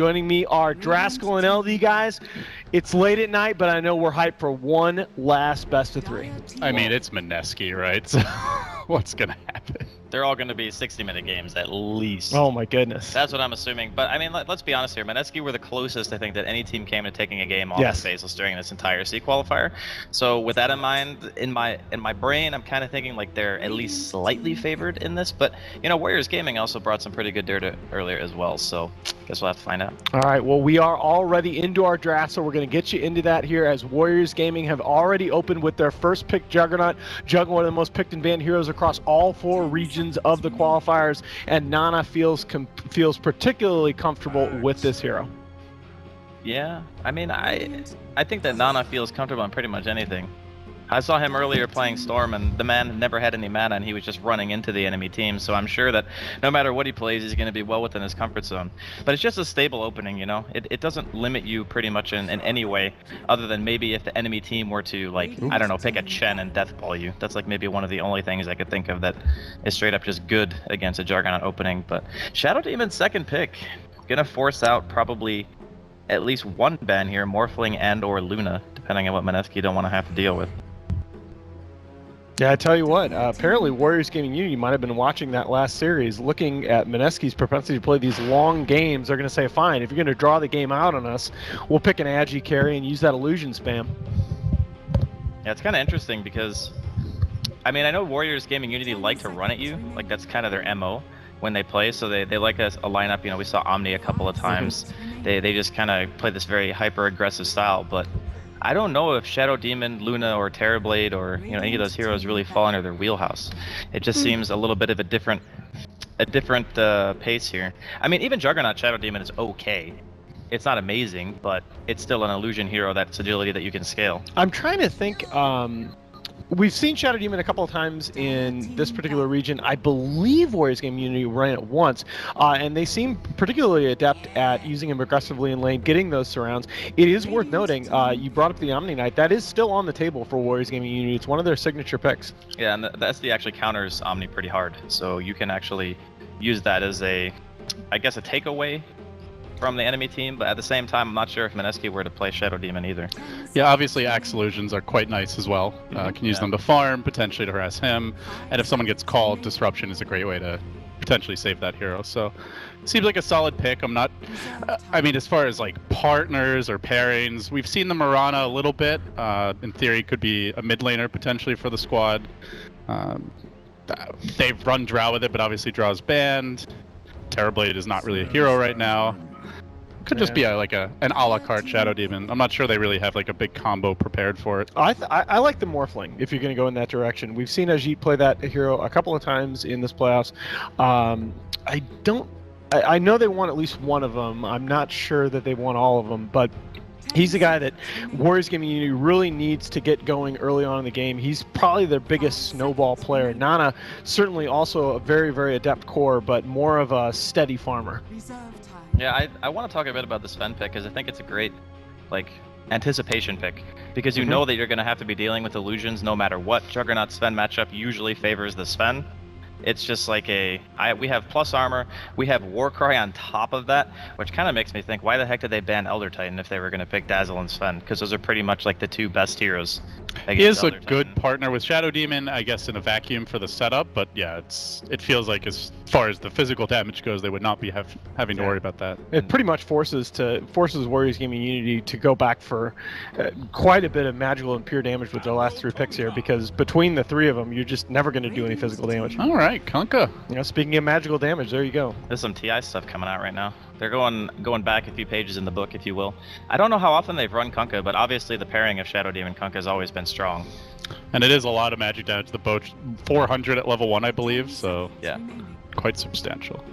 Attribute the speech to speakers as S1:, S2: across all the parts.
S1: Joining me are Draskell and LD guys. It's late at night, but I know we're hyped for one last best of three.
S2: I mean, it's Mineski, right? So what's going to happen?
S3: They're all going to be 60-minute games at least.
S1: Oh my goodness.
S3: That's what I'm assuming. But I mean, let's be honest here. Mineski were the closest, I think, that any team came to taking a game off of Faceless during this entire C qualifier. So with that in mind, in my brain, I'm kind of thinking like they're at least slightly favored in this. But you know, Warriors Gaming also brought some pretty good dirt earlier as well. So guess we'll have to find out.
S1: All right. Well, we are already into our draft, so we're going to get you into that here as Warriors Gaming have already opened with their first pick, Juggernaut. Jugg, one of the most picked and banned heroes across all four regions of the qualifiers, and Nana feels particularly comfortable with this hero.
S3: Yeah, I mean, I think that Nana feels comfortable on pretty much anything. I saw him earlier playing Storm, and the man never had any mana, and he was just running into the enemy team, so I'm sure that no matter what he plays, he's going to be well within his comfort zone. But it's just a stable opening, you know? It doesn't limit you pretty much in any way, other than maybe if the enemy team were to, like, I don't know, pick a Chen and deathball you. That's, like, maybe one of the only things I could think of that is straight up just good against a Juggernaut opening. But Shadow Demon's second pick, gonna force out probably at least one ban here, Morphling and or Luna, depending on what Mineski don't want to have to deal with.
S1: Yeah, I tell you what, apparently Warriors Gaming.Unity might have been watching that last series, looking at Mineski's propensity to play these long games. They're going to say, fine, if you're going to draw the game out on us, we'll pick an Agi carry and use that illusion spam.
S3: Yeah, it's kind of interesting because, I mean, I know Warriors Gaming.Unity like to run at you, like that's kind of their MO when they play, so they like a lineup, you know, we saw Omni a couple of times. They just kind of play this very hyper-aggressive style, but I don't know if Shadow Demon, Luna, or Terrorblade, or you know any of those heroes really fall under their wheelhouse. It just seems a little bit of a different pace here. I mean, even Juggernaut Shadow Demon is okay. It's not amazing, but it's still an illusion hero that's agility that you can scale.
S1: I'm trying to think. We've seen Shadow Demon a couple of times in this particular region. I believe Warriors Gaming.Unity ran it once, and they seem particularly adept at using him aggressively in lane, getting those surrounds. It is worth noting, you brought up the Omni Knight. That is still on the table for Warriors Gaming.Unity. It's one of their signature picks.
S3: Yeah, and the SD actually counters Omni pretty hard, so you can actually use that as a, I guess, a takeaway from the enemy team, but at the same time, I'm not sure if Mineski were to play Shadow Demon either.
S2: Yeah, obviously Axe Illusions are quite nice as well. Can use them to farm, potentially to harass him, and if someone gets called, Disruption is a great way to potentially save that hero. So it seems like a solid pick. I'm not, I mean, as far as like partners or pairings, we've seen the Mirana a little bit. In theory, could be a mid laner potentially for the squad. They've run Drow with it, but obviously Drow's banned. Terrorblade is not really a hero right now. Could just be like an a la carte Shadow Demon. I'm not sure they really have like a big combo prepared for it.
S1: I like the Morphling if you're going to go in that direction. We've seen Ajit play that hero a couple of times in this playoffs. I know they won at least one of them. I'm not sure that they won all of them, but he's the guy that Warriors Gaming.Unity really needs to get going early on in the game. He's probably their biggest snowball player. Nana, certainly also a very, very adept core, but more of a steady farmer.
S3: Yeah, I want to talk a bit about the Sven pick because I think it's a great, like, anticipation pick because you know that you're going to have to be dealing with illusions no matter what. Juggernaut Sven matchup usually favors the Sven. It's just like we have plus armor, we have Warcry on top of that, which kind of makes me think, why the heck did they ban Elder Titan if they were going to pick Dazzle and Sven? Because those are pretty much like the two best heroes.
S2: He is a good partner with Shadow Demon, I guess, in a vacuum for the setup, but yeah, it feels like as far as the physical damage goes, they would not be having to worry about that.
S1: It pretty much forces Warriors Gaming.Unity to go back for quite a bit of magical and pure damage with their last three picks here, because between the three of them, you're just never going to do any physical damage.
S2: All right, Kunkka.
S1: You know, speaking of magical damage, there you go.
S3: There's some TI stuff coming out right now. They're going back a few pages in the book, if you will. I don't know how often they've run Kunkka, but obviously the pairing of Shadow Demon Kunkka has always been strong.
S2: And it is a lot of magic damage. The boat 400 at level 1, I believe, so
S3: yeah,
S2: quite substantial.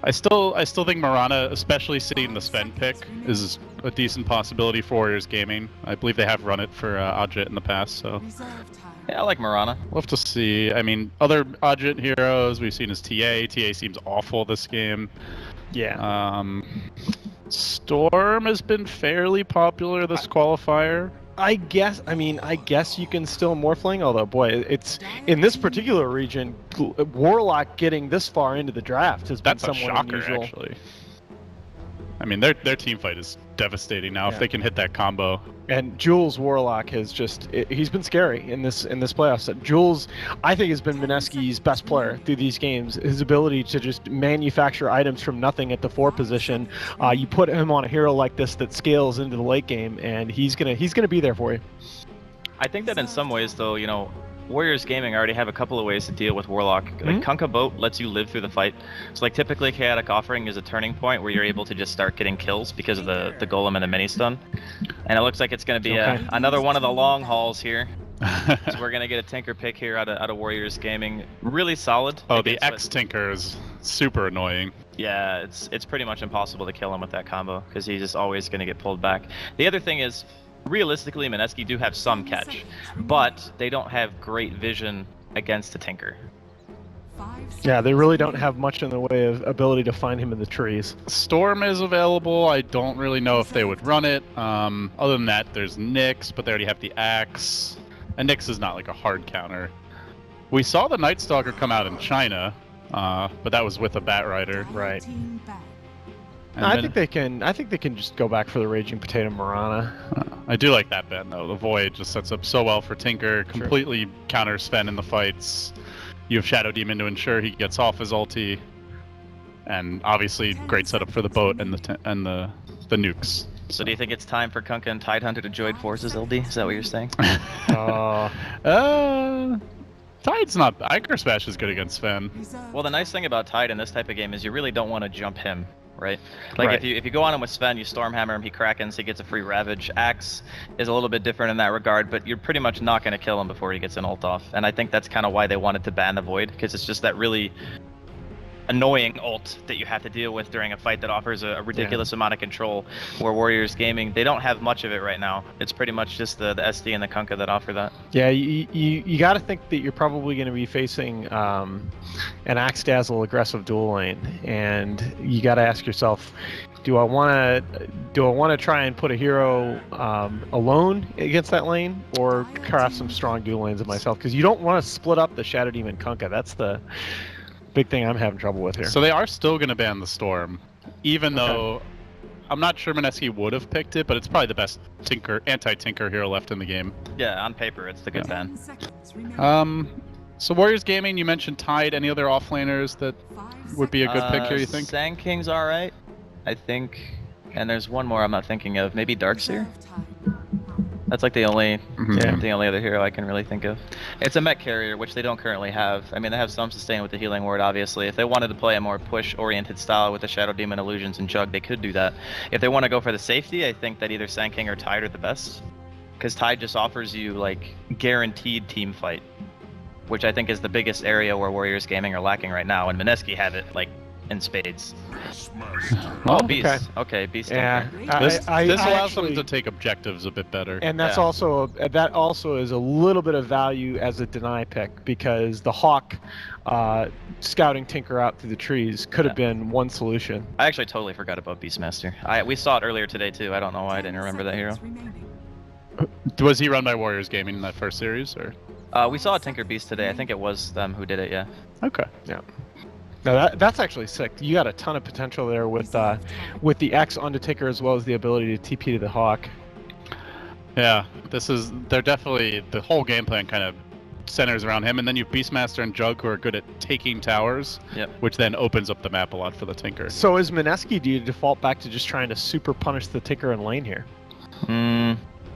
S2: I still think Mirana, especially sitting in the Sven pick, is a decent possibility for Warriors Gaming. I believe they have run it for Ajit in the past, so.
S3: Yeah, I like Mirana.
S2: We'll have to see. I mean, other Ajit heroes we've seen is TA. TA seems awful this game.
S1: Yeah.
S2: Storm has been fairly popular this qualifier.
S1: I guess you can still Morphling, although boy, it's in this particular region, Warlock getting this far into the draft has been somewhat unusual.
S2: Actually. I mean, their team fight is devastating now if they can hit that combo.
S1: And Jules Warlock has he's been scary in this playoffs. Jules, I think, has been Mineski's best player through these games. His ability to just manufacture items from nothing at the 4 position. You put him on a hero like this that scales into the late game, and he's gonna be there for you.
S3: I think that in some ways, though, you know, Warriors Gaming already have a couple of ways to deal with Warlock. Like Kunkka Boat lets you live through the fight. So like typically Chaotic Offering is a turning point where you're able to just start getting kills because of the golem and the mini stun. And it looks like it's going to be another one of the long hauls here. So we're going to get a Tinker pick here out of Warriors Gaming. Really solid.
S2: Oh, the X Tinker is super annoying.
S3: Yeah, it's pretty much impossible to kill him with that combo because he's just always going to get pulled back. The other thing is, realistically, Mineski do have some catch, but they don't have great vision against the Tinker.
S1: Yeah, they really don't have much in the way of ability to find him in the trees.
S2: Storm is available. I don't really know if they would run it. Other than that, there's Nyx, but they already have the Axe. And Nyx is not like a hard counter. We saw the Night Stalker come out in China, but that was with a Bat Rider.
S1: Right. I think they can just go back for the Raging Potato Marana.
S2: I do like that Ben though. The Void just sets up so well for Tinker. Completely counters Sven in the fights. You have Shadow Demon to ensure he gets off his ulti, and obviously great setup for the boat and the nukes.
S3: So do you think it's time for Kunkka and Tidehunter to join forces, LD? Is that what you're saying?
S2: Tide's not. Icar Smash is good against Sven.
S3: Well, the nice thing about Tide in this type of game is you really don't want to jump him. Right? Like if you go on him with Sven, you Stormhammer him, he Krakens, he gets a free Ravage. Axe is a little bit different in that regard, but you're pretty much not going to kill him before he gets an ult off. And I think that's kind of why they wanted to ban the Void, because it's just that really annoying ult that you have to deal with during a fight that offers a ridiculous amount of control, where Warriors Gaming, they don't have much of it right now. It's pretty much just the SD and the Kunkka that offer that.
S1: Yeah, you got to think that you're probably going to be facing an Axe Dazzle aggressive dual lane, and you got to ask yourself, do I want to try and put a hero alone against that lane, or craft some strong dual lanes of myself? Because you don't want to split up the Shadow Demon Kunkka. That's the big thing I'm having trouble with here.
S2: So they are still going to ban the Storm, even though I'm not sure Mineski would have picked it, but it's probably the best anti-Tinker hero left in the game.
S3: Yeah, on paper, it's the good ban.
S2: So Warriors Gaming, you mentioned Tide. Any other offlaners that would be a good pick here, you think?
S3: Sand King's alright, I think. And there's one more I'm not thinking of. Maybe Darkseer? That's like the only other hero I can really think of. It's a mech carrier, which they don't currently have. I mean, they have some sustain with the healing ward, obviously. If they wanted to play a more push-oriented style with the Shadow Demon Illusions and Jug, they could do that. If they want to go for the safety, I think that either Sand King or Tide are the best. Because Tide just offers you, like, guaranteed team fight, which I think is the biggest area where Warriors Gaming are lacking right now, and Mineski have it, like, in spades. Oh, Beast. Okay, Beast.
S1: Yeah.
S2: This allows them to take objectives a bit better.
S1: And that's also is a little bit of value as a deny pick, because the Hawk scouting Tinker out through the trees could have been one solution.
S3: I actually totally forgot about Beastmaster. We saw it earlier today too. I don't know why I didn't remember that hero.
S2: Was he run by Warriors Gaming in that first series, or?
S3: We saw a Tinker Beast today. I think it was them who did it. Yeah.
S2: Okay.
S1: Yeah. No, that's actually sick. You got a ton of potential there with the X onto Tinker, as well as the ability to TP to the Hawk.
S2: Yeah, they're definitely, the whole game plan kind of centers around him, and then you have Beastmaster and Jug who are good at taking towers, which then opens up the map a lot for the Tinker.
S1: So is Mineski, do you default back to just trying to super punish the Tinker in lane here?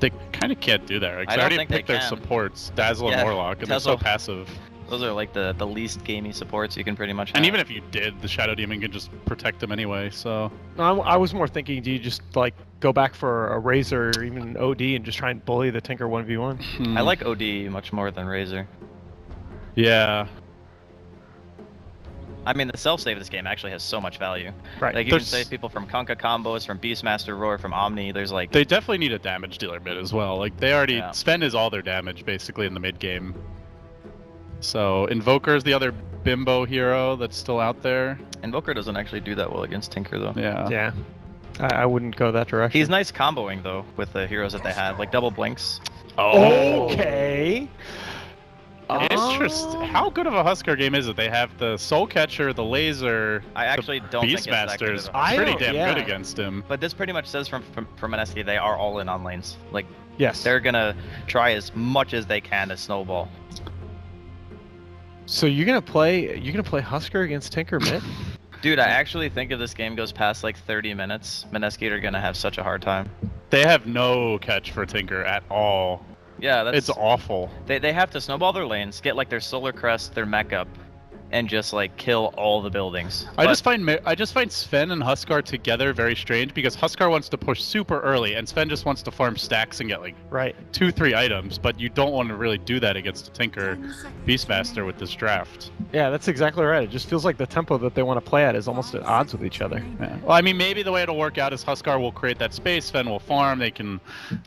S2: They kind of can't do that, right? 'Cause I already picked their supports, Dazzle and Warlock, and they're so passive.
S3: Those are like the least gamey supports you can pretty much have.
S2: And even if you did, the Shadow Demon can just protect them anyway, so...
S1: No, I was more thinking, do you just like go back for a Razor or even an OD and just try and bully the Tinker 1v1?
S3: I like OD much more than Razor.
S2: Yeah.
S3: I mean, the self-save of this game actually has so much value.
S1: Right.
S3: Like, you can save people from Kunkka combos, from Beastmaster Roar, from Omni, there's like...
S2: They definitely need a damage dealer mid as well. Like, they already... Sven is all their damage, basically, in the mid-game. So, Invoker is the other bimbo hero that's still out there.
S3: Invoker doesn't actually do that well against Tinker, though.
S2: Yeah.
S1: Yeah. I wouldn't go that direction.
S3: He's nice comboing, though, with the heroes that they have, like double blinks.
S1: Okay.
S2: Interesting. How good of a Huskar game is it? They have the Soul Catcher, the Laser.
S3: I actually don't think it's that good
S2: Beastmaster's
S3: of a-
S2: pretty damn good against him.
S3: But this pretty much says from Mineski they are all in on lanes. Like,
S1: Yes.
S3: they're gonna try as much as they can to snowball.
S1: So you're gonna play Husker against Tinker mid?
S3: Dude, I actually think if this game goes past like 30 minutes, Mineski are gonna have such a hard time.
S2: They have no catch for Tinker at all.
S3: Yeah, that's
S2: It's awful.
S3: They have to snowball their lanes, get like their Solar Crest, their mech up, and just like kill all the buildings.
S2: I just find Sven and Huskar together very strange because Huskar wants to push super early and Sven just wants to farm stacks and get like
S1: Right.
S2: 2-3 items, but you don't want to really do that against a Tinker Beastmaster with this draft.
S1: Yeah, that's exactly right. It just feels like the tempo that they want to play at is almost at odds with each other.
S2: Yeah. Well, I mean, maybe the way it'll work out is Huskar will create that space, Sven will farm, they can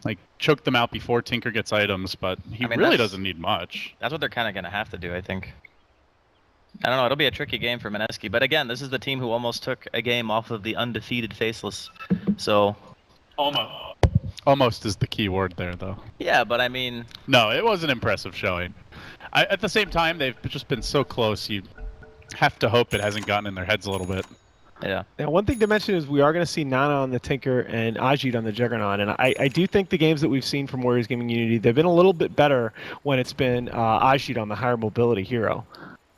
S2: like choke them out before Tinker gets items, but he really doesn't need much.
S3: That's what they're kind of gonna have to do, I think. I don't know, it'll be a tricky game for Mineski, but again, this is the team who almost took a game off of the undefeated Faceless, so...
S2: Almost is the key word there, though.
S3: Yeah, but I mean...
S2: No, it was an impressive showing. At the same time, they've just been so close, you have to hope it hasn't gotten in their heads a little bit.
S3: Yeah.
S1: Now, one thing to mention is we are going to see Nana on the Tinker and Ajit on the Juggernaut, and I do think the games that we've seen from Warriors Gaming Unity, they've been a little bit better when it's been Ajit on the higher mobility hero.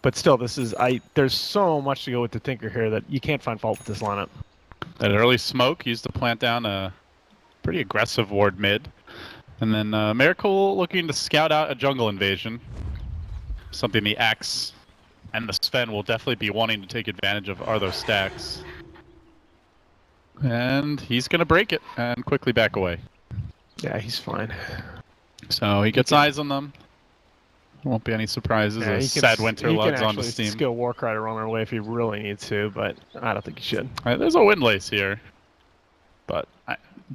S1: But still, there's so much to go with the Tinker here that you can't find fault with this lineup.
S2: That early smoke used to plant down a pretty aggressive ward mid. And then Miracle looking to scout out a jungle invasion. Something the Axe and the Sven will definitely be wanting to take advantage of are those stacks. And he's going to break it and quickly back away.
S1: Yeah, he's fine.
S2: So he gets eyes on them. Won't be any surprises as Sad Winter lugs on the steam.
S1: He can skill Warcry to run away if he really needs to, but I don't think he should.
S2: There's a Windlace here. But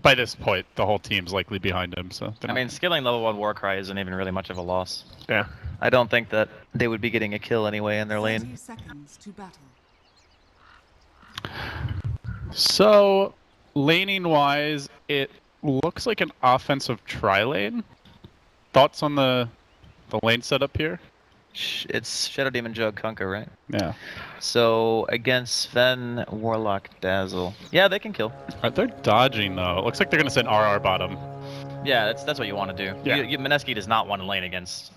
S2: by this point, the whole team's likely behind him. So
S3: I mean, skilling level 1 Warcry isn't even really much of a loss.
S1: Yeah.
S3: I don't think that they would be getting a kill anyway in their lane.
S4: 30 seconds to battle.
S2: So, laning-wise, it looks like an offensive tri-lane. Thoughts on the lane setup here?
S3: It's Shadow Demon Jug Kunkka, right?
S2: Yeah.
S3: So, against Sven, Warlock, Dazzle. Yeah, they can kill.
S2: They're dodging, though. It looks like they're going to send RR bottom.
S3: Yeah, that's what you want to do.
S2: Yeah.
S3: Mineski does not want to lane against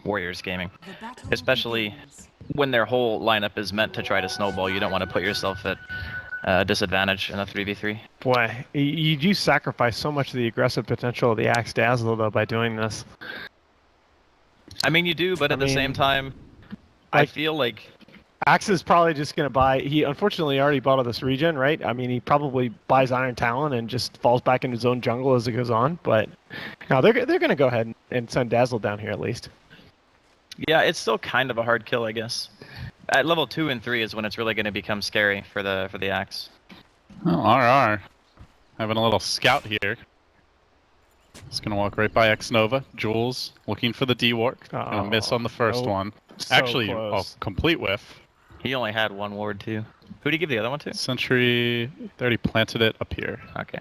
S3: Warriors Gaming.
S4: The battle
S3: Especially
S4: begins.
S3: when their whole lineup is meant to try to snowball. You don't want to put yourself at disadvantage in a 3v3.
S1: Boy, you do sacrifice so much of the aggressive potential of the Axe Dazzle, though, by doing this.
S3: I mean, you do, but at the same time, I feel like...
S1: Axe is probably just going to buy... He unfortunately already bought all this regen, right? I mean, he probably buys Iron Talon and just falls back into his own jungle as it goes on, but... No, they're going to go ahead and send Dazzle down here at least.
S3: Yeah, it's still kind of a hard kill, I guess. At level 2 and 3 is when it's really going to become scary for the Axe.
S2: Oh, RR. Having a little scout here. He's going to walk right by X-Nova. Jules looking for the D-Ward. Gonna miss on the first one.
S1: So
S2: Actually,
S1: close.
S2: a complete whiff.
S3: He only had one ward, too. Who did he give the other one to?
S2: Sentry, they already planted it up here.
S3: Okay.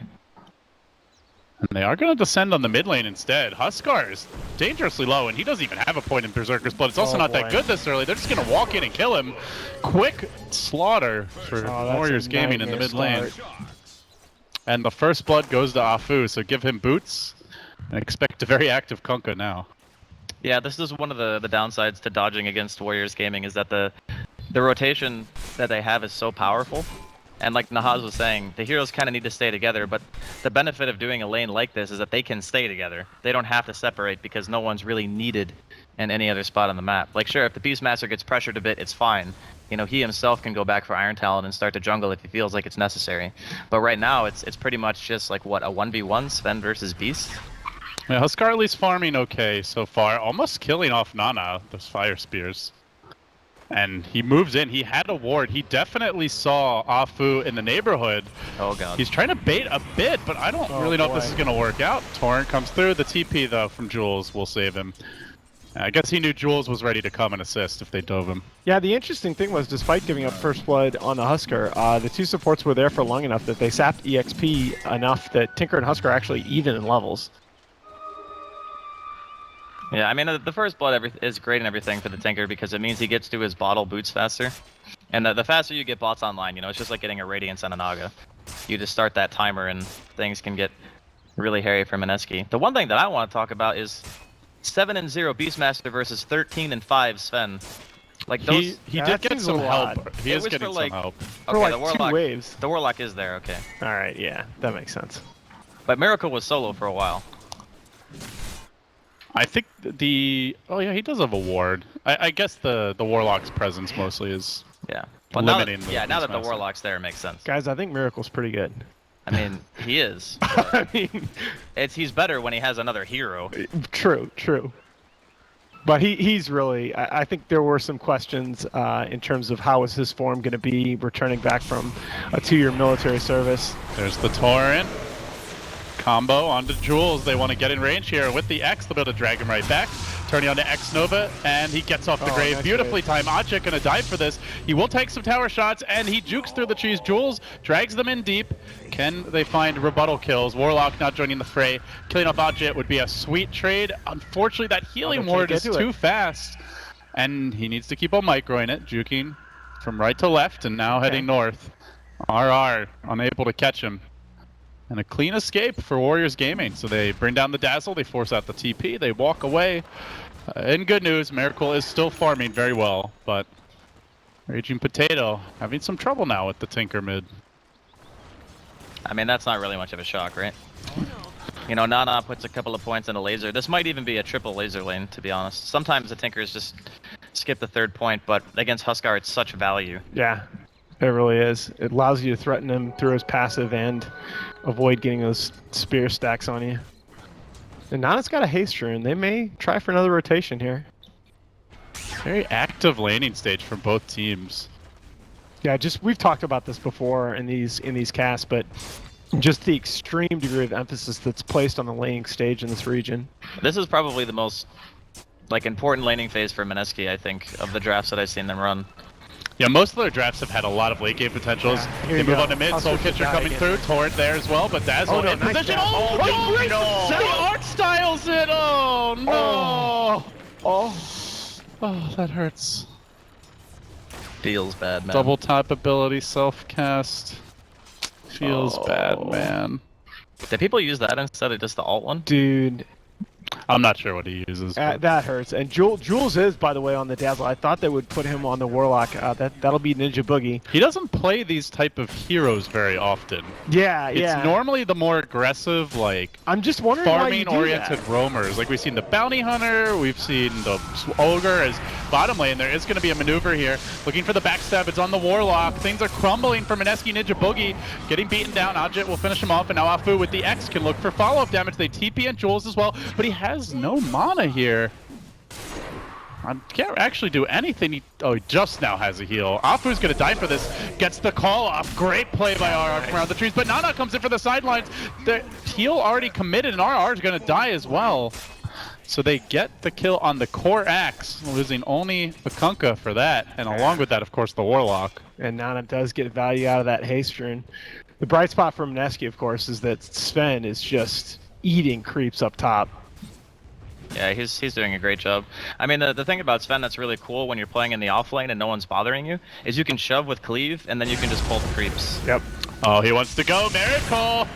S2: And they are going to descend on the mid lane instead. Huskar is dangerously low, and he doesn't even have a point in Berserker's Blood. It's also not that good this early. They're just going to walk in and kill him. Quick slaughter for Warriors Gaming in the mid lane. And the first blood goes to Afu, so give him boots and expect a very active Kunkka now.
S3: Yeah, this is one of the downsides to dodging against Warriors Gaming, is that the rotation that they have is so powerful. And like Nahaz was saying, the heroes kind of need to stay together, but the benefit of doing a lane like this is that they can stay together. They don't have to separate because no one's really needed in any other spot on the map. Like, sure, if the Beastmaster gets pressured a bit, it's fine. You know, he himself can go back for Iron Talon and start to jungle if he feels like it's necessary. But right now, it's pretty much just like, what, a 1v1 Sven versus Beast?
S2: Yeah, Huskar at least farming okay so far. Almost killing off Nana, those fire spears. And he moves in. He had a ward. He definitely saw Afu in the neighborhood.
S3: Oh, God.
S2: He's trying to bait a bit, but I don't really know if this is going to work out. Torrent comes through. The TP, though, from Jules will save him. I guess he knew Jules was ready to come and assist if they dove him.
S1: Yeah, the interesting thing was, despite giving up first blood on the Husker, the two supports were there for long enough that they sapped EXP enough that Tinker and Husker are actually even in levels.
S3: Yeah, I mean, the first blood is great and everything for the Tinker because it means he gets to his bottle boots faster. And the faster you get bots online, you know, it's just like getting a Radiance on a Naga. You just start that timer and things can get really hairy for Mineski. The one thing that I want to talk about is 7-0 Beastmaster versus 13-5 Sven. Like those,
S2: he did get some help. He is getting some help.
S1: For
S3: Okay,
S1: like
S3: the Warlock,
S1: 2 waves.
S3: The Warlock is there, okay.
S1: Alright, yeah, that makes sense.
S3: But Miracle was solo for a while.
S2: I think oh yeah, he does have a ward. I guess the Warlock's presence mostly is
S3: Yeah. But now
S2: limiting
S3: that the
S2: Beastmaster.
S3: Warlock's there, it makes sense.
S1: Guys, I think Miracle's pretty good.
S3: I mean, he is.
S1: I mean,
S3: He's better when he has another hero.
S1: true. But he's really, I think there were some questions in terms of how is his form going to be returning back from a 2-year military service.
S2: There's the Torrent. Combo onto Jules. They want to get in range here with the X. They'll be able to drag him right back. Turning on to X Nova, and he gets off the grave.
S1: Nice
S2: Beautifully timed. Ajit gonna dive for this. He will take some tower shots, and he jukes through the trees. Jules drags them in deep. Can they find rebuttal kills? Warlock not joining the fray. Killing off Ajit would be a sweet trade. Unfortunately, that healing ward is too fast, and he needs to keep on microing it, juking from right to left, and now heading north. RR unable to catch him. And a clean escape for Warriors Gaming. So they bring down the Dazzle, they force out the TP, they walk away. In good news, Miracle is still farming very well, but Raging Potato having some trouble now with the Tinker mid.
S3: I mean, that's not really much of a shock, right? You know, Nana puts a couple of points in a laser. This might even be a triple laser lane, to be honest. Sometimes the Tinkers just skip the 3rd point, but against Huskar, it's such value.
S1: Yeah, it really is. It allows you to threaten him through his passive and avoid getting those spear stacks on you. And Nana's got a haste rune. They may try for another rotation here.
S2: Very active laning stage from both teams.
S1: Yeah, we've talked about this before in these casts, but just the extreme degree of emphasis that's placed on the laning stage in this region.
S3: This is probably the most important laning phase for Mineski, I think, of the drafts that I've seen them run.
S2: Yeah, most of their drafts have had a lot of late game potentials.
S1: Yeah,
S2: they move on to mid, Soul Kitcher coming through, Torrent there as well, but Dazzle in position. Oh, no! The art styles it! Oh, no! Oh, that hurts.
S3: Feels bad, man.
S2: Double tap ability, self-cast. Feels bad, man.
S3: Did people use that instead of just the alt one?
S1: Dude.
S2: I'm not sure what he uses.
S1: That hurts. And Jules is, by the way, on the Dazzle. I thought they would put him on the Warlock. That'll be Ninja Boogie.
S2: He doesn't play these type of heroes very often.
S1: Yeah,
S2: It's normally the more aggressive, like,
S1: I'm just wondering
S2: farming-oriented roamers. Like, we've seen the Bounty Hunter, we've seen the Ogre as bottom lane. There is going to be a maneuver here. Looking for the backstab. It's on the Warlock. Things are crumbling for Mineski. Ninja Boogie getting beaten down. Ajit will finish him off, and now Afu with the X can look for follow-up damage. They TP and Jules as well, but he has no mana here. I can't actually do anything. He just now has a heal. Afu's gonna die for this. Gets the call off. Great play by RR from around the trees, but Nana comes in for the sidelines. The heal already committed, and RR is gonna die as well. So they get the kill on the core axe, losing only the Kunkka for that, and along with that, of course, the Warlock.
S1: And Nana does get value out of that haste rune. The bright spot for Mineski, of course, is that Sven is just eating creeps up top.
S3: Yeah, he's doing a great job. I mean, the thing about Sven that's really cool when you're playing in the off lane and no one's bothering you is you can shove with cleave and then you can just pull the creeps.
S1: Yep.
S2: Oh, he wants to go. Miracle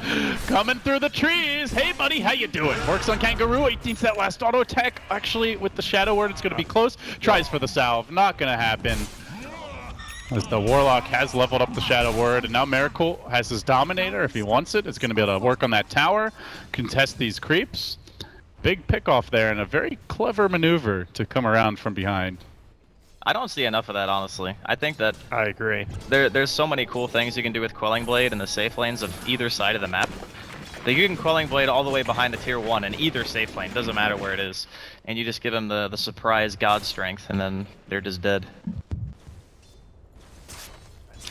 S2: coming through the trees. Hey, buddy, how you doing? Works on Kangaroo. 18th that last auto attack. Actually, with the Shadow Word, it's going to be close. Tries for the salve. Not going to happen. As the Warlock has leveled up the Shadow Word, and now Miracle has his Dominator. If he wants it, it's going to be able to work on that tower, contest these creeps. Big pick off there, and a very clever maneuver to come around from behind.
S3: I don't see enough of that, honestly. I think that
S1: I agree.
S3: There's so many cool things you can do with Quelling Blade in the safe lanes of either side of the map. That you can Quelling Blade all the way behind the tier 1 in either safe lane, doesn't matter where it is. And you just give them the surprise god strength, and then they're just dead.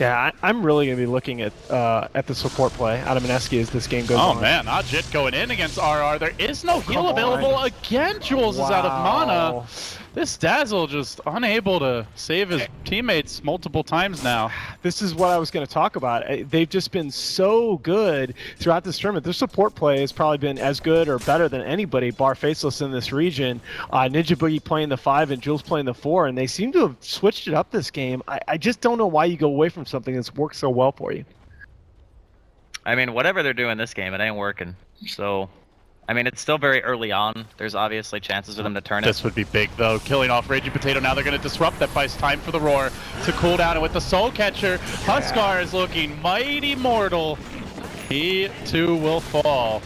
S1: Yeah, I'm really going to be looking at the support play out of Mineski as this game goes on.
S2: Oh man, Ajit going in against RR. There is no heal available again. Jules is out of mana. This Dazzle just unable to save his teammates multiple times now.
S1: This is what I was going to talk about. They've just been so good throughout this tournament. Their support play has probably been as good or better than anybody, bar Faceless, in this region. Ninja Boogie playing the 5 and Jules playing the 4, and they seem to have switched it up this game. I just don't know why you go away from something that's worked so well for you.
S3: I mean, whatever they're doing this game, it ain't working. So, I mean, it's still very early on. There's obviously chances for them to turn it.
S2: This would be big, though. Killing off Raging Potato. Now they're going to disrupt. That buys time for the Roar to cool down. And with the Soul Catcher, Huskar is looking mighty mortal. He, too, will fall.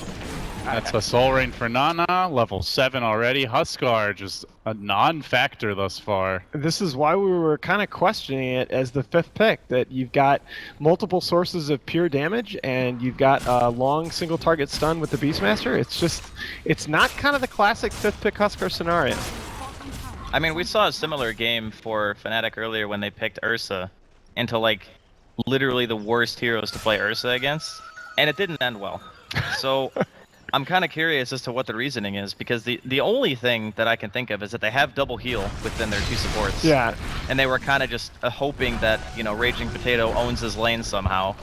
S2: That's a Soul Rain for Nana. Level 7 already. Huskar, just a non-factor thus far.
S1: This is why we were kind of questioning it as the 5th pick, that you've got multiple sources of pure damage, and you've got a long single target stun with the Beastmaster. It's not kind of the classic 5th pick Huskar scenario.
S3: I mean, we saw a similar game for Fnatic earlier when they picked Ursa into, like, literally the worst heroes to play Ursa against, and it didn't end well. So I'm kind of curious as to what the reasoning is, because the only thing that I can think of is that they have double heal within their 2 supports.
S1: Yeah.
S3: And they were kind of just hoping that, you know, Raging Potato owns his lane somehow,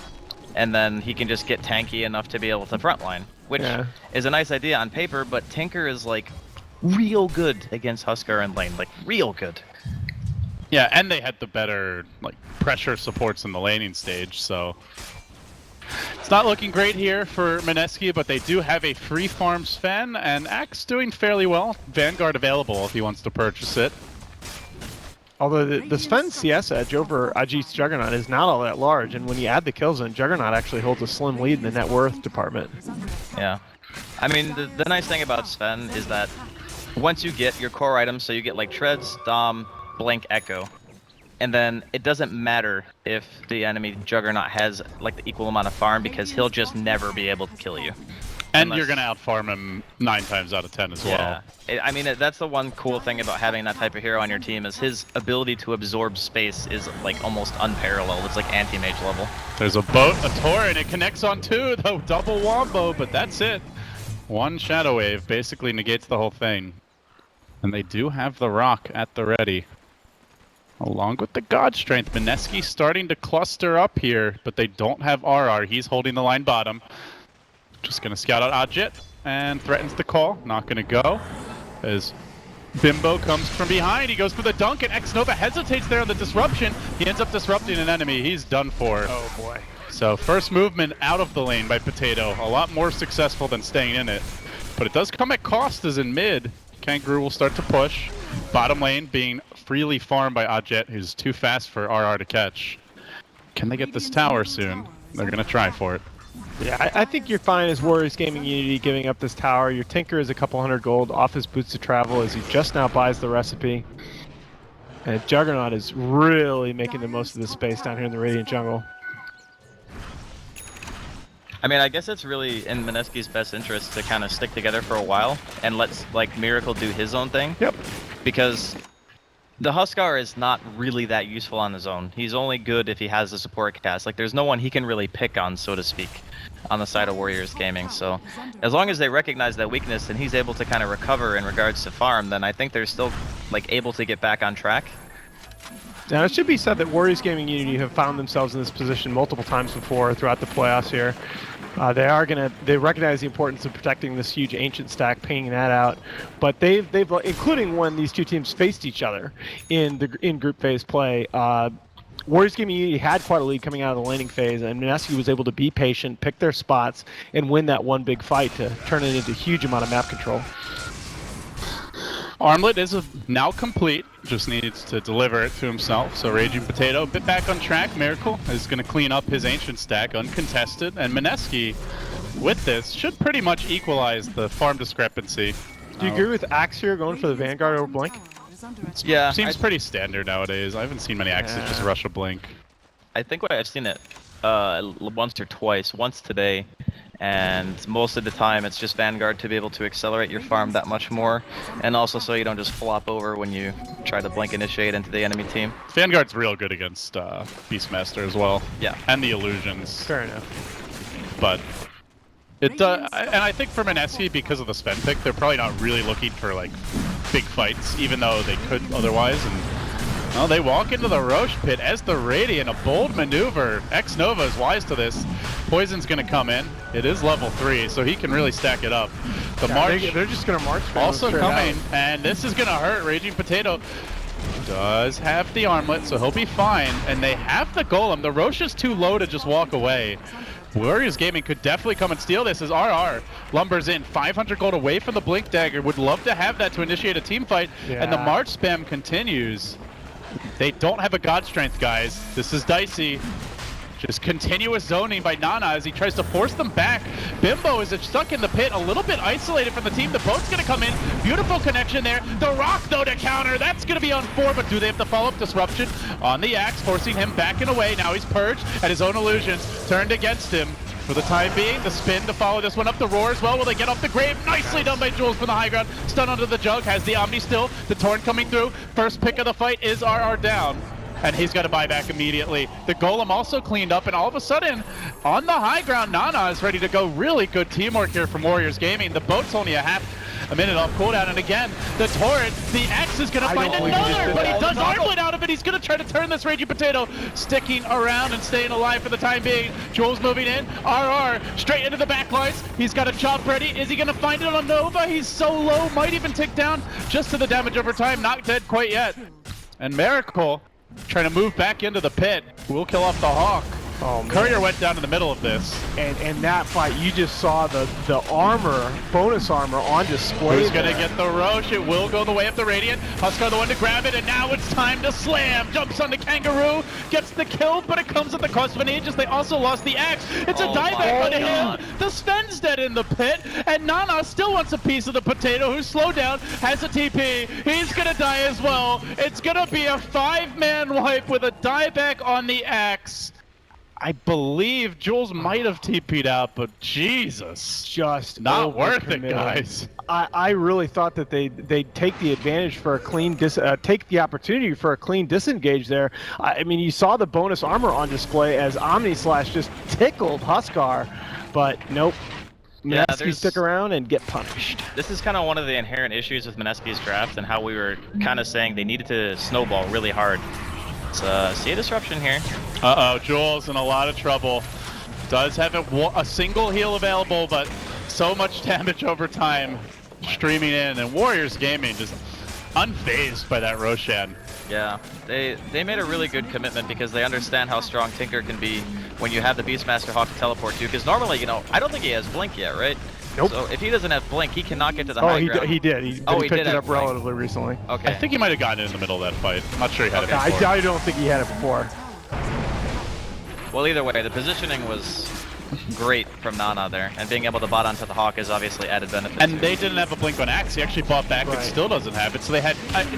S3: and then he can just get tanky enough to be able to frontline, which is a nice idea on paper, but Tinker is, like, real good against Huskar and lane, like, real good.
S2: Yeah, and they had the better, like, pressure supports in the laning stage, so it's not looking great here for Mineski, but they do have a free farm Sven, and Axe doing fairly well. Vanguard available if he wants to purchase it.
S1: Although the Sven CS edge over Ajit's Juggernaut is not all that large, and when you add the kills in, Juggernaut actually holds a slim lead in the net worth department.
S3: Yeah. I mean, the nice thing about Sven is that once you get your core items, so you get like Treads, Dom, Blink, Echo, and then it doesn't matter if the enemy Juggernaut has like the equal amount of farm, because he'll just never be able to kill you.
S2: And you're going to outfarm him 9 times out of 10 as well.
S3: Yeah. I mean, that's the one cool thing about having that type of hero on your team, is his ability to absorb space is like almost unparalleled. It's like anti-mage level.
S2: There's a boat, a Tor, and it connects on 2, though. Double wombo, but that's it. 1 Shadow Wave basically negates the whole thing. And they do have the Rock at the ready, along with the God Strength. Mineski starting to cluster up here, but they don't have RR. He's holding the line bottom. Just going to scout out Ajit and threatens the call. Not going to go as Bimbo comes from behind. He goes for the dunk, and X-Nova hesitates there on the disruption. He ends up disrupting an enemy. He's done for.
S1: Oh boy.
S2: So first movement out of the lane by Potato. A lot more successful than staying in it. But it does come at cost, as in mid. Kangaroo will start to push. Bottom lane being freely farmed by Ajit, who's too fast for RR to catch. Can they get this tower soon? They're going to try for it.
S1: Yeah, I think you're fine as WarriorsGaming.Unity giving up this tower. Your Tinker is a couple hundred gold off his boots to travel as he just now buys the recipe. And Juggernaut is really making the most of the space down here in the Radiant Jungle.
S3: I mean, I guess it's really in Mineski's best interest to kind of stick together for a while and let like Miracle do his own thing.
S1: Yep.
S3: Because the Huskar is not really that useful on his own. He's only good if he has a support cast. Like, there's no one he can really pick on, so to speak, on the side of Warriors Gaming. So as long as they recognize that weakness and he's able to kind of recover in regards to farm, then I think they're still like able to get back on track.
S1: Now, it should be said that WarriorsGaming.Unity have found themselves in this position multiple times before throughout the playoffs here. They recognize the importance of protecting this huge ancient stack, paying that out. But they've including when these two teams faced each other in group phase play. WarriorsGaming.Unity had quite a lead coming out of the laning phase, and Mineski was able to be patient, pick their spots, and win that one big fight to turn it into a huge amount of map control.
S2: Armlet is now complete, just needs to deliver it to himself. So Raging Potato, a bit back on track. Miracle is going to clean up his ancient stack, uncontested. And Mineski, with this, should pretty much equalize the farm discrepancy.
S1: Do you agree with Axe here going for the Vanguard over Blink?
S3: Yeah.
S2: Seems pretty standard nowadays. I haven't seen many Axes just rush a Blink.
S3: I think I've seen it once or twice, once today. And most of the time it's just Vanguard to be able to accelerate your farm that much more, and also so you don't just flop over when you try to blink initiate into the enemy team.
S2: Vanguard's real good against Beastmaster as well.
S3: Yeah.
S2: And the illusions.
S1: Fair enough.
S2: But it and I think for Mineski, because of the Sven pick, they're probably not really looking for like big fights, even though they could otherwise. And well, they walk into the Roche pit as the Radiant, a bold maneuver. X-Nova is wise to this. Poison's gonna come in. It is level 3, so he can really stack it up. The March,
S1: they're just gonna march
S2: also coming, and this is gonna hurt. Raging Potato does have the armlet, so he'll be fine. And they have the Golem. The Roche is too low to just walk away. Warriors Gaming could definitely come and steal this as RR lumbers in 500 gold away from the Blink Dagger. Would love to have that to initiate a team fight. And the March spam continues. They don't have a God Strength, guys. This is dicey. Just continuous zoning by Nana as he tries to force them back. Bimbo is stuck in the pit, a little bit isolated from the team. The boat's gonna come in. Beautiful connection there. The Rock, though, to counter. That's gonna be on 4, but do they have to follow up Disruption on the Axe, forcing him back and away. Now he's purged, and his own illusions turned against him. For the time being, the spin to follow this one up. The roar as well. Will they get off the grave? Nicely done by Jules from the high ground. Stun onto the Jug. Has the Omni still. The Torn coming through. First pick of the fight is RR down. And he's got to buy back immediately. The Golem also cleaned up, and all of a sudden, on the high ground, Nana is ready to go. Really good teamwork here from Warriors Gaming. The boat's only a minute off cooldown, and again, the turret, the X is going to find another, but he does armlet out of it. He's going to try to turn this Raging Potato, sticking around and staying alive for the time being. Jules moving in, RR straight into the backlines. He's got a chop ready. Is he going to find it on Nova? He's so low, might even tick down just to the damage over time. Not dead quite yet. And Miracle trying to move back into the pit. We'll kill off the Hawk.
S1: Oh, man.
S2: Courier went down in the middle of this.
S1: And that fight, you just saw the armor, bonus armor on display.
S2: Who's going to get the Roche? It will go the way of the Radiant. Huskar the one to grab it, and now it's time to slam. Jumps on the Kangaroo, gets the kill, but it comes at the cost of an Aegis. They also lost the Axe. It's a dieback on him. The Sven's dead in the pit, and Nana still wants a piece of the potato, who's slowed down, has a TP. He's going to die as well. It's going to be a 5-man wipe with a dieback on the Axe. I believe Jules might have TP'd out, but Jesus.
S1: Just
S2: not worth it, guys.
S1: I really thought that they'd take the advantage for a clean, take the opportunity for a clean disengage there. I mean, you saw the bonus armor on display as Omni Slash just tickled Huskar, but nope.
S3: Yeah,
S1: Mineski stick around and get punished.
S3: This is kind of one of the inherent issues with Mineski's draft and how we were kind of saying they needed to snowball really hard. See a disruption here.
S2: Uh-oh, Jules in a lot of trouble. Does have a single heal available, but so much damage over time streaming in, and Warriors Gaming just unfazed by that Roshan.
S3: Yeah, they made a really good commitment because they understand how strong Tinker can be when you have the Beastmaster Hawk to teleport to, because normally, you know, I don't think he has Blink yet, right?
S1: Nope.
S3: So if he doesn't have Blink, he cannot get to the high ground.
S1: He did. He picked it up relatively recently.
S3: Okay.
S2: I think he might have gotten it in the middle of that fight. I'm not sure he had it before.
S1: I don't think he had it before.
S3: Well, either way, the positioning was great from Nana there, and being able to bot onto the Hawk is obviously added benefit.
S2: And they didn't have a blink on Axe. He actually bought back and still doesn't have it. So they had,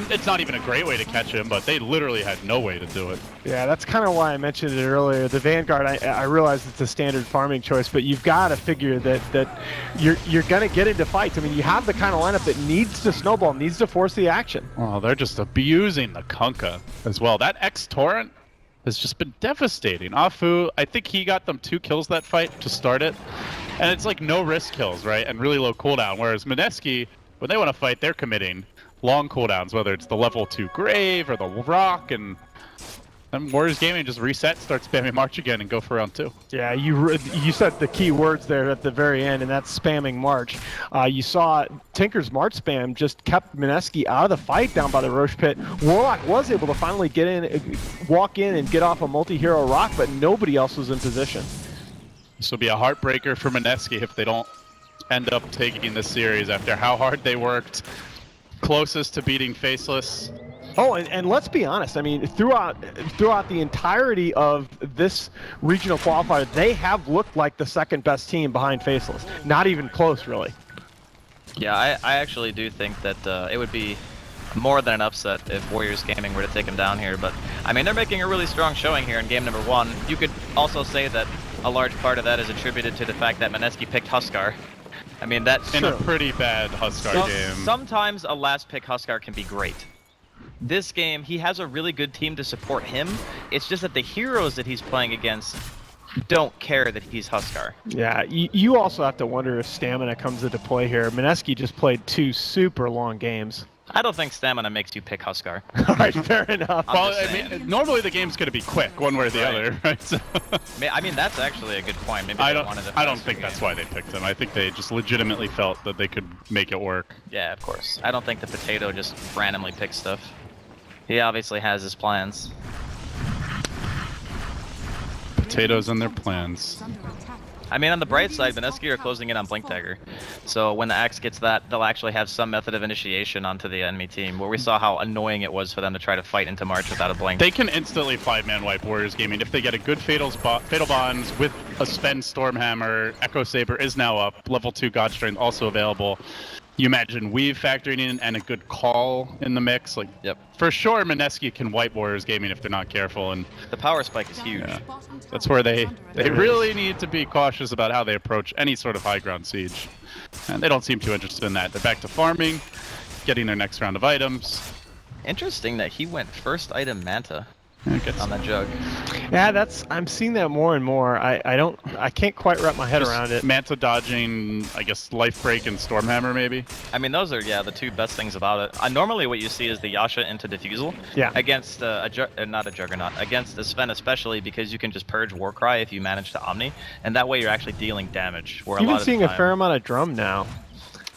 S2: it's not even a great way to catch him, but they literally had no way to do it.
S1: Yeah, that's kind of why I mentioned it earlier. The Vanguard, I realize it's a standard farming choice, but you've got to figure that you're going to get into fights. I mean, you have the kind of lineup that needs to snowball, needs to force the action.
S2: Oh, they're just abusing the Kunkka as well. That X-Torrent has just been devastating. Afu, I think he got them 2 kills that fight to start it. And it's like no risk kills, right? And really low cooldown. Whereas Mineski, when they want to fight, they're committing long cooldowns, whether it's the level 2 Grave or the Rock, and then Warriors Gaming just reset, start spamming March again, and go for round 2.
S1: Yeah, you said the key words there at the very end, and that's spamming March. You saw Tinker's March spam just kept Mineski out of the fight down by the Roche pit. Warlock was able to finally get in, walk in, and get off a multi-hero Rock, but nobody else was in position.
S2: This will be a heartbreaker for Mineski if they don't end up taking this series after how hard they worked. Closest to beating Faceless.
S1: Oh, and let's be honest. I mean, throughout the entirety of this regional qualifier, they have looked like the second best team behind Faceless. Not even close, really.
S3: Yeah, I actually do think that it would be more than an upset if Warriors Gaming were to take them down here. But, I mean, they're making a really strong showing here in game number 1. You could also say that a large part of that is attributed to the fact that Mineski picked Huskar. I mean, that's
S2: in a pretty bad Huskar game.
S3: Sometimes a last pick Huskar can be great. This game, he has a really good team to support him. It's just that the heroes that he's playing against don't care that he's Huskar.
S1: Yeah, you also have to wonder if stamina comes into play here. Mineski just played 2 super long games.
S3: I don't think stamina makes you pick Huskar.
S1: All right, fair enough.
S3: I'm
S2: Well,
S3: just
S2: I mean,
S3: saying.
S2: normally the game's going to be quick, one way or the
S3: Right.
S2: other, right? So,
S3: I mean, that's actually a good point. Maybe
S2: I
S3: they
S2: don't.
S3: wanted a
S2: I don't
S3: faster
S2: think that's
S3: game.
S2: why they picked him. I think they just legitimately felt that they could make it work.
S3: Yeah, of course. I don't think the potato just randomly picks stuff. He obviously has his plans.
S2: Potatoes and their plans.
S3: I mean, on the bright side, Mineski are closing in on Blink Dagger. So when the Axe gets that, they'll actually have some method of initiation onto the enemy team, where we saw how annoying it was for them to try to fight into March without a Blink.
S2: They can instantly 5-man wipe Warriors Gaming if they get a good Fatal Bonds with a Spend Stormhammer. Echo Saber is now up. Level 2 God Strength also available. You imagine Weave factoring in and a good call in the mix. Like,
S3: Yep.
S2: for sure, Mineski can wipe Warriors Gaming if they're not careful, and
S3: The power spike is huge.
S2: yeah, that's where they really need to be cautious about how they approach any sort of high ground siege. And they don't seem too interested in that. They're back to farming, getting their next round of items.
S3: Interesting that he went first item Manta
S2: I guess
S3: on that jug.
S1: Yeah, I'm seeing that more and more. I can't quite wrap my head
S2: just
S1: around it.
S2: Manta dodging, I guess, Life Break and Stormhammer maybe.
S3: I mean, those are, yeah, the two best things about it. Normally what you see is the Yasha into Diffusal.
S1: Yeah.
S3: Against not a Juggernaut, against a Sven especially, because you can just purge Warcry if you manage to Omni, and that way you're actually dealing damage. Where
S1: You've
S3: a lot
S1: been
S3: of
S1: seeing
S3: the
S1: a
S3: time,
S1: fair amount of drum now.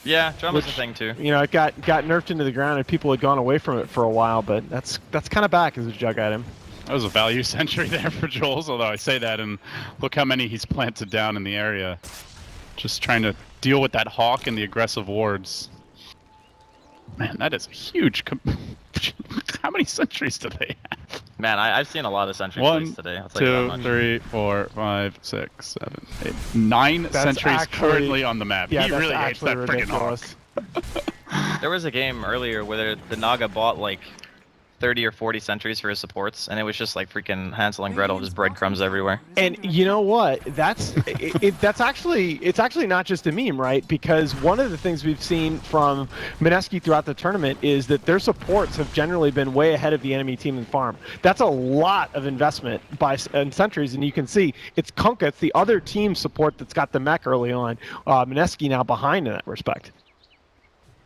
S3: Yeah, drum is a
S1: which,
S3: thing too.
S1: You know, it got nerfed into the ground and people had gone away from it for a while, but that's kind of back as a jug item.
S2: That was a value sentry there for Jules, although I say that, and look how many he's planted down in the area. Just trying to deal with that Hawk and the aggressive wards. Man, that is a huge... How many sentries do they have?
S3: Man, I've seen a lot of sentry
S2: One,
S3: plays today. I'll tell you that
S2: 2,
S3: much.
S2: 3, 4, 5, 6, 7, 8, 9
S1: That's
S2: sentries
S1: actually-
S2: currently on the map.
S1: Yeah,
S2: He
S1: that's
S2: really hates
S1: actually
S2: that friggin' Hawk.
S1: ridiculous.
S3: There was a game earlier where the Naga bought like 30 or 40 sentries for his supports, and it was just like freaking Hansel and Gretel, just breadcrumbs everywhere.
S1: And you know what? That's it's actually not just a meme, right? Because one of the things we've seen from Mineski throughout the tournament is that their supports have generally been way ahead of the enemy team in farm. That's a lot of investment in sentries, and you can see it's Kunkka, it's the other team support that's got the mech early on. Mineski now behind in that respect.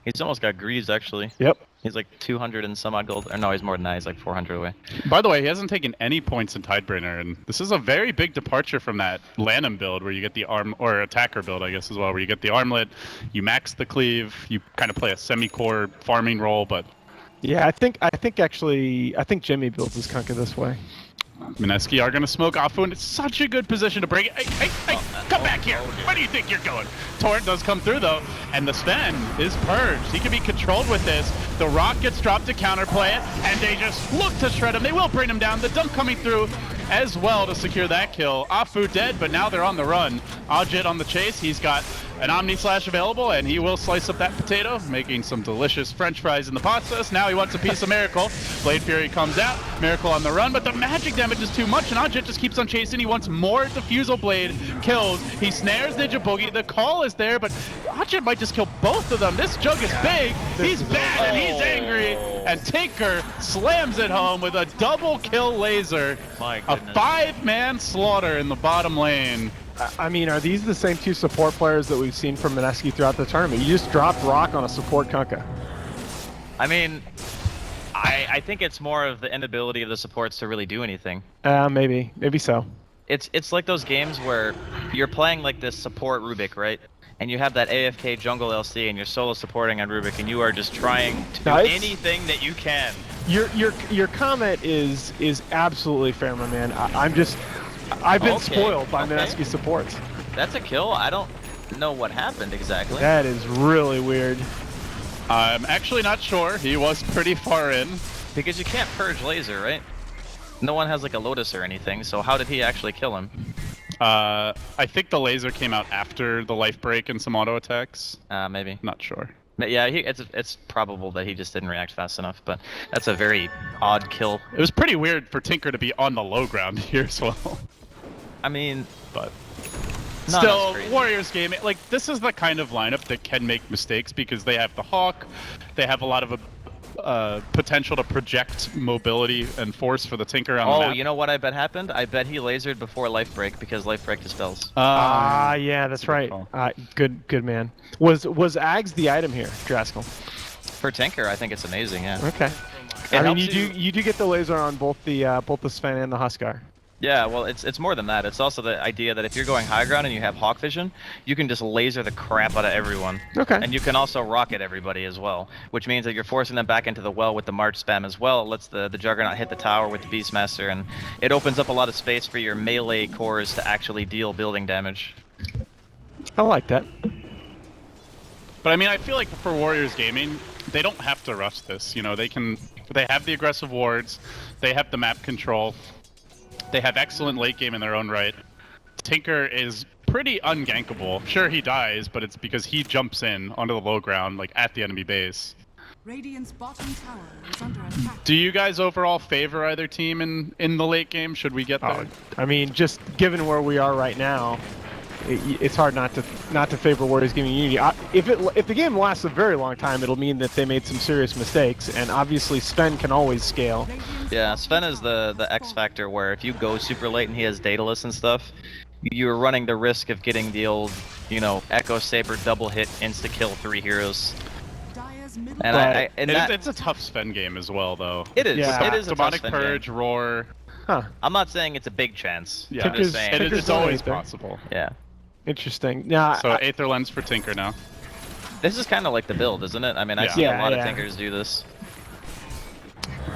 S3: He's almost got greaves actually.
S1: Yep.
S3: He's like 200 and some odd gold. Or no, he's more than that. He's like 400 away.
S2: By the way, he hasn't taken any points in Tidebringer, and this is a very big departure from that Lanham build where you get the arm, or attacker build, I guess, as well, where you get the armlet, you max the cleave, you kind of play a semi-core farming role, but
S1: Yeah, I think Jimmy builds his Kunkka this way.
S2: Mineski are going to smoke Afu, and it's such a good position to bring it. Hey, come back here. Where do you think you're going? Torrent does come through, though, and the Sven is purged. He can be controlled with this. The Rock gets dropped to counterplay it, and they just look to shred him. They will bring him down. The dunk coming through as well to secure that kill. Afu dead, but now they're on the run. Ajit on the chase. He's got an Omni Slash available, and he will slice up that potato, making some delicious French fries in the process. Now he wants a piece of Miracle. Blade Fury comes out. Miracle on the run, but the magic damage is too much, and Ajit just keeps on chasing. He wants more Diffusal Blade kills. He snares Ninja Boogie. The call is there, but Ajit might just kill both of them. This jug is big. He's bad, and he's angry. And Tinker slams it home with a double kill laser.
S3: My
S2: A
S3: goodness.
S2: 5-man slaughter in the bottom lane.
S1: I mean, are these the same two support players that we've seen from Mineski throughout the tournament? You just dropped Rock on a support Kunkka.
S3: I mean, I think it's more of the inability of the supports to really do anything.
S1: Maybe so.
S3: It's like those games where you're playing like this support Rubik, right? And you have that AFK jungle LC and you're solo supporting on Rubik, and you are just trying to do
S1: No, it's-
S3: anything that you can.
S1: Your comment is absolutely fair, my man. I've been
S3: Okay,
S1: spoiled by
S3: okay.
S1: Mineski supports.
S3: That's a kill. I don't know what happened exactly.
S1: That is really weird.
S2: I'm actually not sure. He was pretty far in.
S3: Because you can't purge laser, right? No one has like a Lotus or anything, so how did he actually kill him?
S2: I think the laser came out after the life break and some auto attacks.
S3: Maybe.
S2: Not sure.
S3: But yeah, it's probable that he just didn't react fast enough, but that's a very odd kill.
S2: It was pretty weird for Tinker to be on the low ground here as well.
S3: I mean,
S2: But
S3: no,
S2: still,
S3: that's crazy.
S2: Warriors Gaming, like, this is the kind of lineup that can make mistakes because they have the Hawk, they have a lot of potential to project mobility and force for the Tinker on the
S3: Oh,
S2: map.
S3: you know what I bet happened? I bet he lasered before life break because life break dispels.
S1: Yeah, that's right.
S2: call.
S1: Good man. Was Ags the item here, Draskell?
S3: For Tinker, I think it's amazing. Yeah.
S1: Okay.
S3: It
S1: I mean,
S3: helps
S1: you do get the laser on both the Sven and the Huskar.
S3: Yeah, well, it's more than that. It's also the idea that if you're going high ground and you have Hawk Vision, you can just laser the crap out of everyone.
S1: Okay.
S3: And you can also rocket everybody as well, which means that you're forcing them back into the well with the March spam as well. It lets the Juggernaut hit the tower with the Beastmaster, and it opens up a lot of space for your melee cores to actually deal building damage.
S1: I like that.
S2: But I mean, I feel like for Warriors Gaming, they don't have to rush this. You know, they have the aggressive wards, they have the map control. They have excellent late game in their own right. Tinker is pretty ungankable. Sure, he dies, but it's because he jumps in onto the low ground, like at the enemy base.
S4: Radiant's bottom tower is under attack.
S2: Do you guys overall favor either team in the late game? Should we get there?
S1: I mean, just given where we are right now, it's hard not to favor WarriorsGaming.Unity. If the game lasts a very long time, it'll mean that they made some serious mistakes, and obviously Sven can always scale.
S3: Yeah, Sven is the X factor where if you go super late and he has Daedalus and stuff, you're running the risk of getting the old, you know, Echo Saber double hit insta kill 3 heroes. And
S2: it's a tough Sven game as well, though.
S3: It is.
S1: Yeah.
S3: It is a tough
S2: Demonic
S3: Sven
S2: Purge,
S3: game.
S2: Roar.
S1: Huh.
S3: I'm not saying it's a big chance.
S2: Yeah,
S3: I'm just saying.
S2: it's always possible.
S3: Yeah.
S1: Interesting. Now,
S2: So Aether Lens for Tinker now.
S3: This is kind of like the build, isn't it? I mean, I've
S2: Yeah.
S3: seen
S1: Yeah,
S3: a lot of
S1: yeah.
S3: Tinkers do this.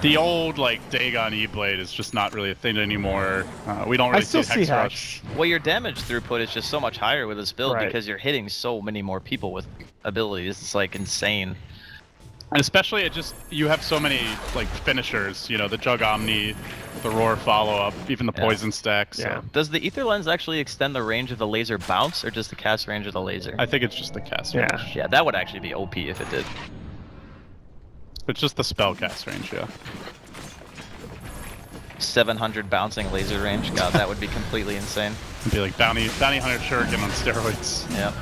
S2: The old like Dagon E-Blade is just not really a thing anymore. We don't really
S1: still see
S2: Hex
S1: Hex.
S2: Rush.
S3: Well, your damage throughput is just so much higher with this build
S1: Right.
S3: because you're hitting so many more people with abilities. It's like insane.
S2: And especially you have so many like finishers, you know, the Jug Omni, the Roar follow-up, even the
S3: Yeah.
S2: Poison stack. So
S1: Yeah.
S3: Does the Ether Lens actually extend the range of the laser bounce, or just the cast range of the laser?
S2: I think it's just the cast
S1: Yeah.
S2: range.
S3: Yeah, that would actually be OP if it did.
S2: It's just the spell cast range, yeah.
S3: 700 bouncing laser range. God, that would be completely insane.
S2: It'd be like Bounty Hunter Shuriken on steroids.
S3: Yep.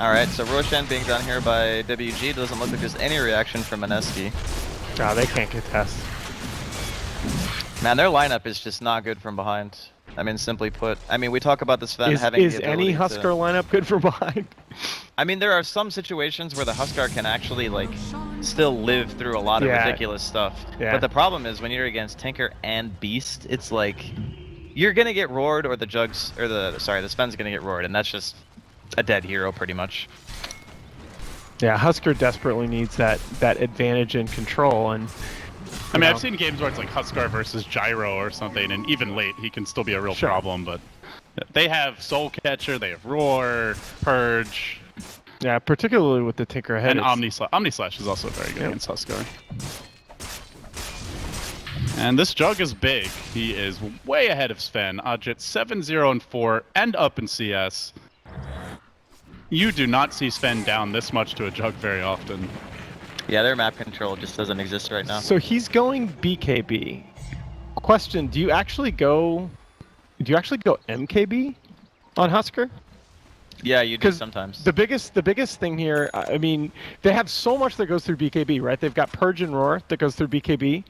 S3: Alright, so Roshan being done here by WG. Doesn't look like there's any reaction from Mineski.
S1: they can't contest.
S3: Man, their lineup is just not good from behind. I mean, simply put. I mean, we talk about this Sven having
S1: Is
S3: the
S1: any
S3: ability
S1: Huskar lineup good for behind?
S3: I mean, there are some situations where the Huskar can actually, like, still live through a lot of
S1: Yeah.
S3: ridiculous stuff.
S1: Yeah.
S3: But the problem is when you're against Tinker and Beast, it's like you're gonna get roared, or the Sven's gonna get roared, and that's just a dead hero pretty much.
S1: Yeah, Huskar desperately needs that advantage in control, and
S2: I mean, I've seen games where it's like Huskar versus Gyro or something, and even late, he can still be a real
S1: Sure.
S2: problem, but they have Soul Catcher, they have Roar, Purge,
S1: yeah, particularly with the Tinker head.
S2: and
S1: it's-
S2: Omnislash is also very good
S1: Yep.
S2: against Huskar. And this Jug is big. He is way ahead of Sven. Odget 7-0 and 4, and up in CS. You do not see Sven down this much to a Jug very often.
S3: Yeah, their map control just doesn't exist right now.
S1: So he's going BKB. Question: Do you actually go MKB on Huskar?
S3: Yeah, you do
S1: 'Cause
S3: sometimes.
S1: The biggest thing here, I mean, they have so much that goes through BKB, right? They've got Purge and Roar that goes through BKB.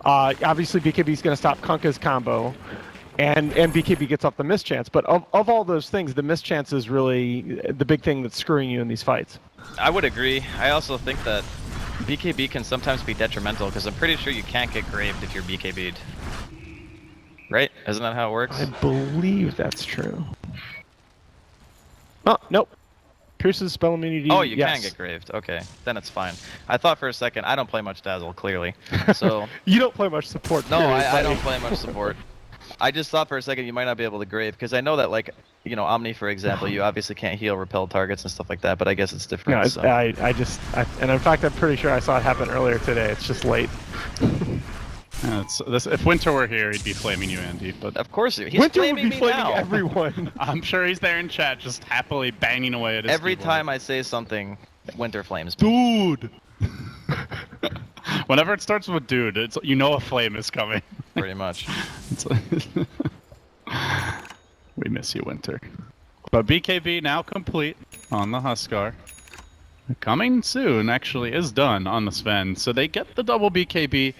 S1: Obviously, BKB is going to stop Kunkka's combo, and BKB gets off the mischance. But of all those things, the mischance is really the big thing that's screwing you in these fights.
S3: I would agree. I also think that BKB can sometimes be detrimental because I'm pretty sure you can't get graved if you're BKB'd. Right? Isn't that how it works?
S1: I believe that's true. Oh, nope. Pierce's spell immunity.
S3: Oh, you
S1: yes.
S3: can get graved. Okay, then it's fine. I thought for a second, I don't play much Dazzle, clearly. So,
S1: You don't play much support.
S3: no,
S1: period,
S3: I
S1: buddy.
S3: don't play much support. I just thought for a second you might not be able to grave, because I know that, like, you know, Omni, for example, you obviously can't heal repelled targets and stuff like that, but I guess it's different.
S1: No,
S3: so.
S1: and in fact, I'm pretty sure I saw it happen earlier today. It's just late.
S2: If Winter were here, he'd be flaming you, Andy. But
S3: Of course, he's
S1: Winter would
S3: flaming
S1: be
S3: me
S1: flaming
S3: now.
S1: everyone.
S2: I'm sure he's there in chat, just happily banging away at his
S3: Every
S2: keyboard.
S3: time I say something, Winter flames me.
S2: Dude! Whenever it starts with dude, it's you know a flame is coming.
S3: Pretty much.
S2: We miss you, Winter. But BKB now complete on the Huskar. Coming soon, actually, is done on the Sven. So they get the double BKB.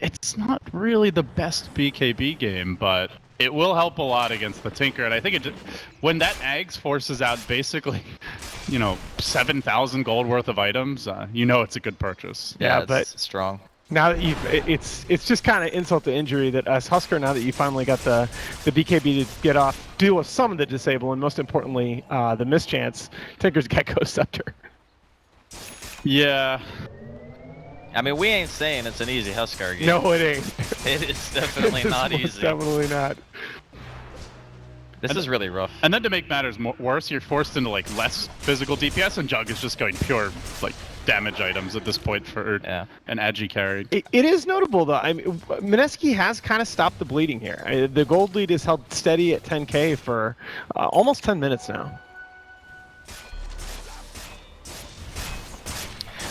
S2: It's not really the best BKB game, but it will help a lot against the Tinker, and I think when that Ags forces out basically, 7,000 gold worth of items, it's a good purchase.
S3: Yeah,
S1: but
S3: it's strong.
S1: Now that it's just kind of insult to injury that as Husker, now that you finally got the BKB to get off, deal with some of the disable, and most importantly, the mischance, Tinker's Gecko Scepter.
S2: Yeah.
S3: I mean, we ain't saying it's an easy Huskar game.
S1: No, it ain't.
S3: It is definitely not easy.
S1: Definitely not.
S3: This is really rough.
S2: And then to make matters worse, you're forced into like less physical DPS, and Jug is just going pure like damage items at this point for an Agi carry.
S1: It is notable though. I mean, Mineski has kind of stopped the bleeding here. The gold lead is held steady at 10k for almost 10 minutes now.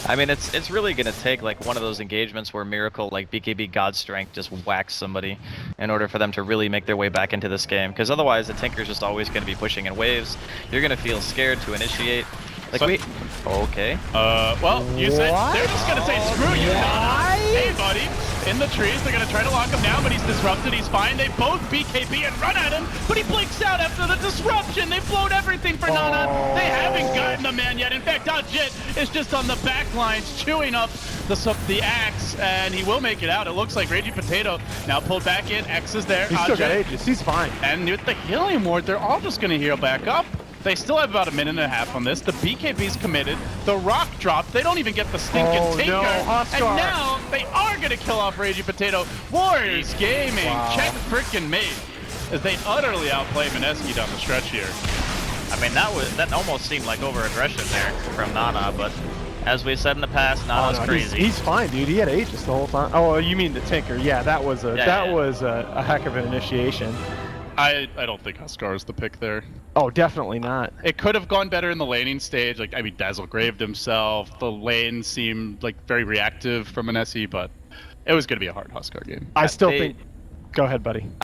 S3: I mean, it's really gonna take like one of those engagements where Miracle, like BKB God Strength, just whacks somebody in order for them to really make their way back into this game. Because otherwise, the Tinker's just always gonna be pushing in waves. You're gonna feel scared to initiate. Like okay.
S2: Well, you said they're just gonna say screw you, Nana. Hey, buddy. In the trees, they're gonna try to lock him down, but he's disrupted. He's fine. They both BKB and run at him, but he blinks out after the disruption. They float everything for Nana. They haven't gotten the man yet. In fact, Jit is just on the back lines, chewing up the axe, and he will make it out. It looks like Raging Potato now pulled back in. X is there.
S1: He's still got Aegis. He's fine.
S2: And with the healing ward, they're all just gonna heal back up. They still have about a minute and a half on this. The BKB's committed. The rock dropped. They don't even get the stinking Tinker. And now they are going to kill off Raging Potato. Warriors Gaming, check frickin' me, as they utterly outplay Mineski down the stretch here.
S3: I mean, that almost seemed like over-aggression there from Nana, but as we said in the past, Nana's crazy.
S1: He's fine, dude. He had Aegis the whole time. Oh, you mean the Tinker? Yeah, that was a heck of an initiation.
S2: I don't think Huskar is the pick there.
S1: Oh, definitely not.
S2: It could have gone better in the laning stage. Like, I mean, Dazzle graved himself. The lane seemed like very reactive from Mineski, but it was going to be a hard Huskar game.
S1: I still think... Go ahead, buddy.